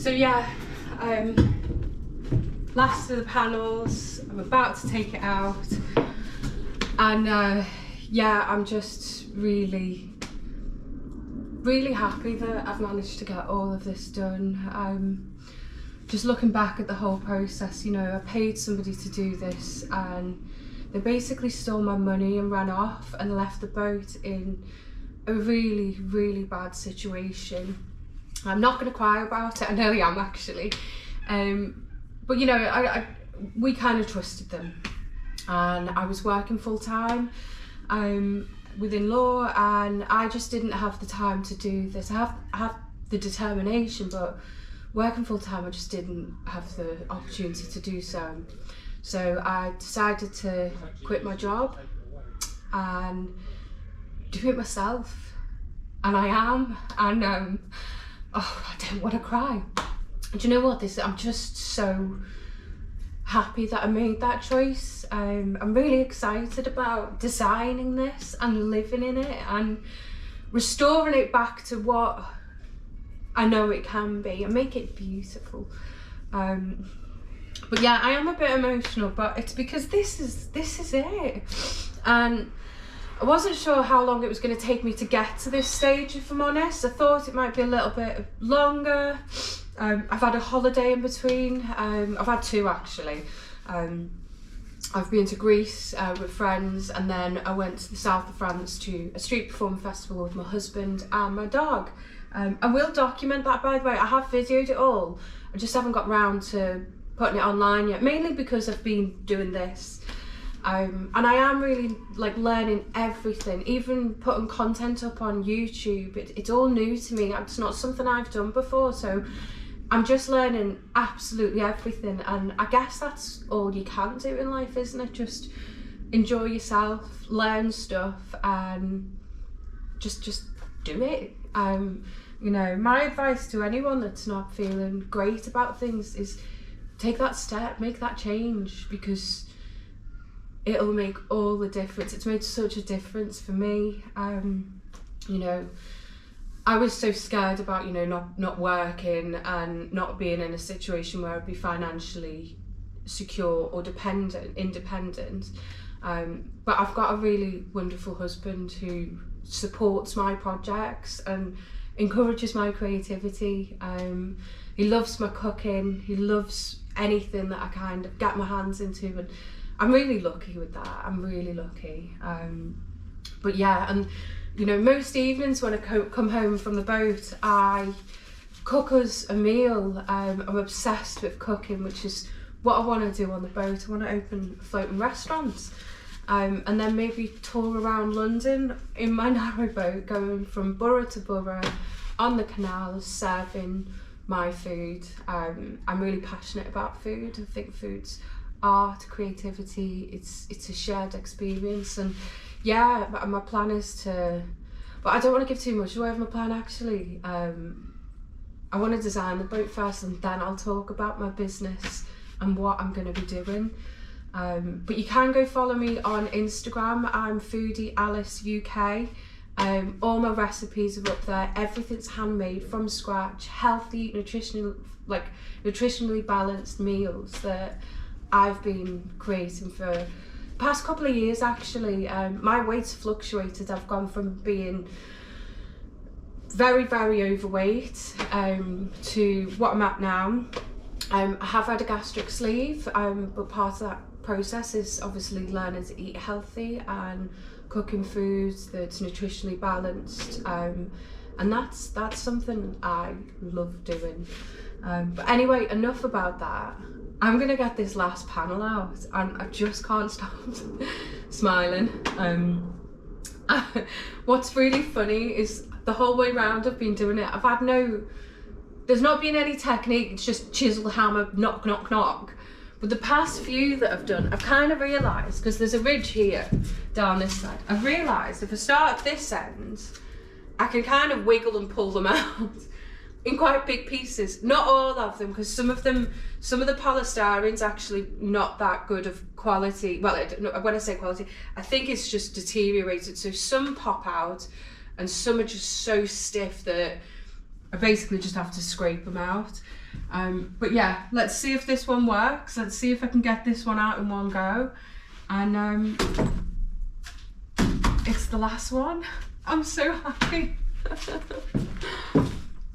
So yeah, last of the panels, I'm about to take it out, and yeah, I'm just really happy that I've managed to get all of this done. Just looking back at the whole process, you know, I paid somebody to do this and they basically stole my money and ran off and left the boat in a really bad situation. I'm not going to cry about it, I nearly am actually, but you know, we kind of trusted them, and I was working full time within law, and I just didn't have the time to do this. I have the determination, but working full time I just didn't have the opportunity to do so. So I decided to quit my job and do it myself, and I am, and oh, I don't want to cry. Do you know what, I'm just so happy that I made that choice. I'm really excited about designing this and living in it and restoring it back to what I know it can be and make it beautiful. But yeah, I am a bit emotional, but it's because this is it. And I wasn't sure how long it was going to take me to get to this stage, if I'm honest. I thought it might be a little bit longer. I've had a holiday in between. I've had two actually. I've been to Greece with friends, and then I went to the south of France to a street performing festival with my husband and my dog. I will document that, by the way. I have videoed it all. I just haven't got round to putting it online yet, mainly because I've been doing this. And I am really like learning everything, even putting content up on YouTube. It's all new to me. It's not something I've done before, so I'm just learning absolutely everything. And I guess that's all you can do in life, isn't it? Just enjoy yourself, learn stuff, and just do it. You know, my advice to anyone that's not feeling great about things is take that step, make that change, because it'll make all the difference. It's made such a difference for me. You know, I was so scared about, you know, not working and not being in a situation where I'd be financially secure or independent. But I've got a really wonderful husband who supports my projects and encourages my creativity. He loves my cooking. He loves anything that I kind of get my hands into, and I'm really lucky with that. I'm really lucky. But yeah, and you know, most evenings when I come home from the boat, I cook us a meal. I'm obsessed with cooking, which is what I want to do on the boat. I want to open a floating restaurant, and then maybe tour around London in my narrow boat, going from borough to borough on the canal, serving my food. I'm really passionate about food. I think food's art, creativity, it's a shared experience. And yeah, my plan is to, but I don't want to give too much away of my plan actually. I want to design the boat first, and then I'll talk about my business and what I'm going to be doing. But you can go follow me on Instagram. I'm Foodie Alice UK. All my recipes are up there. Everything's handmade from scratch, healthy, nutritionally balanced meals that I've been creating for the past couple of years actually. My weight's fluctuated. I've gone from being very overweight to what I'm at now. I have had a gastric sleeve, but part of that process is obviously learning to eat healthy and cooking foods that's nutritionally balanced, and that's something I love doing. But anyway, enough about that. I'm gonna get this last panel out, and I just can't stop smiling. What's really funny is the whole way round I've been doing it, there's not been any technique. It's just chisel, hammer, knock, knock, knock. But the past few that I've done, I've kind of realised, because there's a ridge here down this side, I've realised if I start at this end, I can kind of wiggle and pull them out in quite big pieces. Not all of them, because some of the polystyrene's actually not that good of quality. Well, when I say quality, I think it's just deteriorated. So some pop out, and some are just so stiff that I basically just have to scrape them out. But yeah, let's see if this one works. Let's see if I can get this one out in one go. And it's the last one. I'm so happy.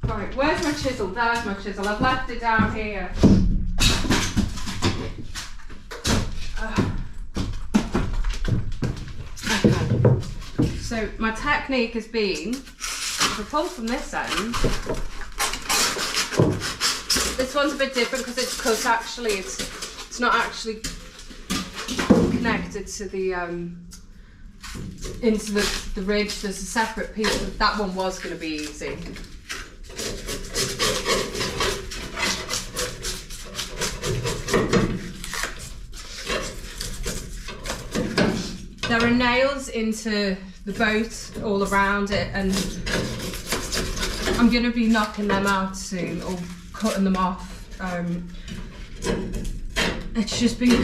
Right, where's my chisel? There's my chisel. I've left it down here. Okay. So my technique has been, if I pull from this end, this one's a bit different because it's cut actually. It's not actually connected to the into the ridge. There's a separate piece. That one was going to be easy. There are nails into the boat all around it, and I'm going to be knocking them out soon or cutting them off. It's just been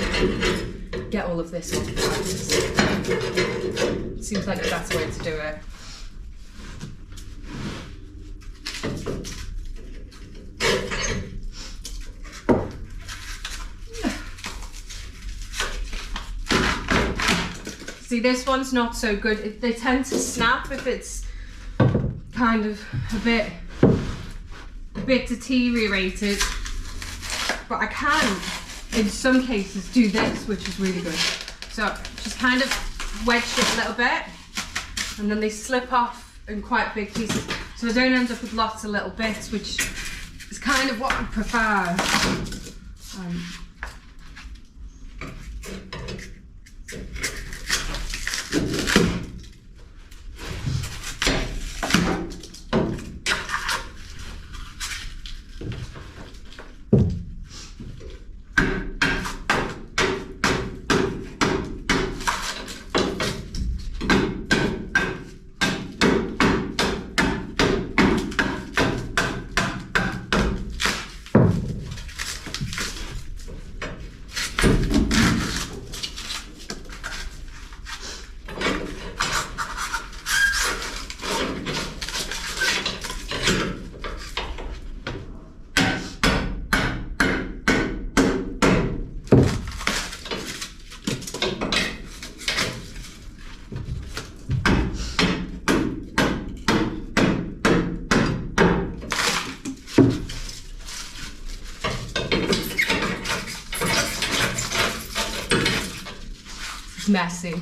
get all of this off first. Seems like the better way to do it. See, this one's not so good. They tend to snap if it's kind of a bit deteriorated. But I can, in some cases, do this, which is really good. So just kind of wedge it a little bit, and then they slip off in quite big pieces. So I don't end up with lots of little bits, which is kind of what I prefer. Messy.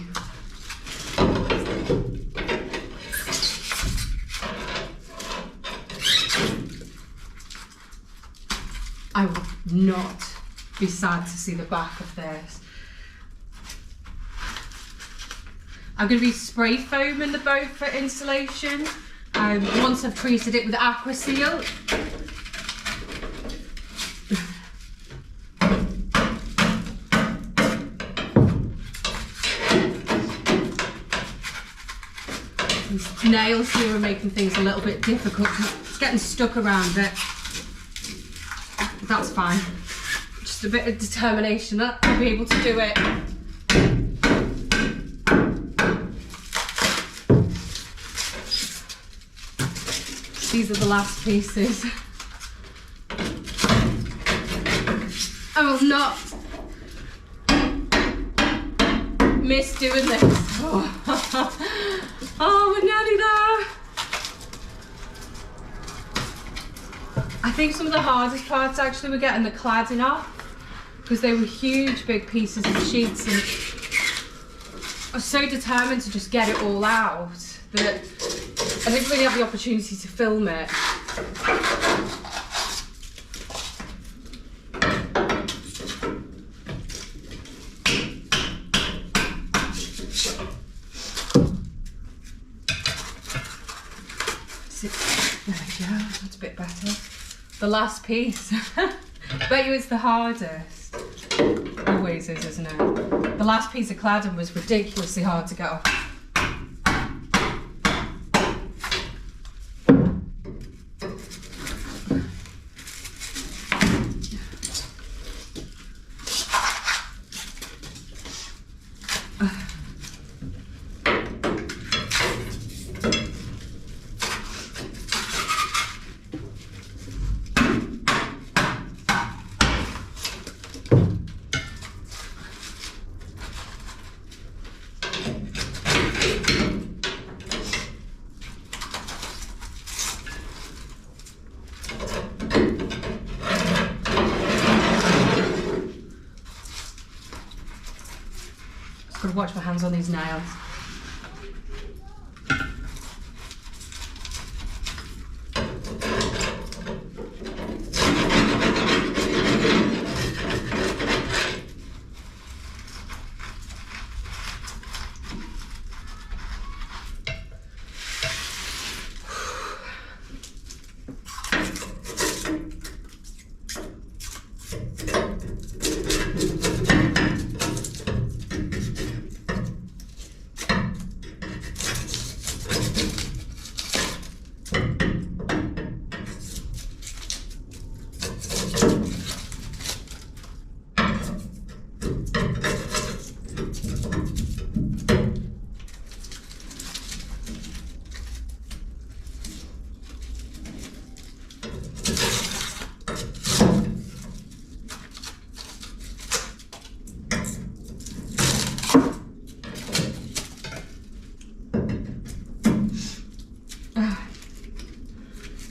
I would not be sad to see the back of this. I'm going to be spray foaming the boat for insulation. Once I've treated it with Aqua Seal. These nails here are making things a little bit difficult. It's getting stuck around it. That's fine. Just a bit of determination. I'll be able to do it. These are the last pieces. I will not miss doing this. Oh, we're nearly there. I think some of the hardest parts actually were getting the cladding off, because they were huge big pieces of sheets, and I was so determined to just get it all out that I didn't really have the opportunity to film it. There we go, that's a bit better. The last piece. Bet you it's the hardest. Always is, isn't it? The last piece of cladding was ridiculously hard to get off. to watch my hands on these nails.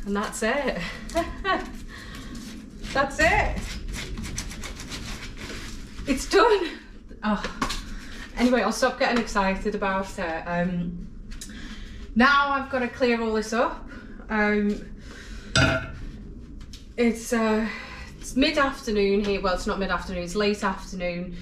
And that's it. That's it. It's done. Oh. Anyway, I'll stop getting excited about it. Now I've got to clear all this up. It's mid-afternoon here. Well, it's not mid-afternoon, it's late afternoon.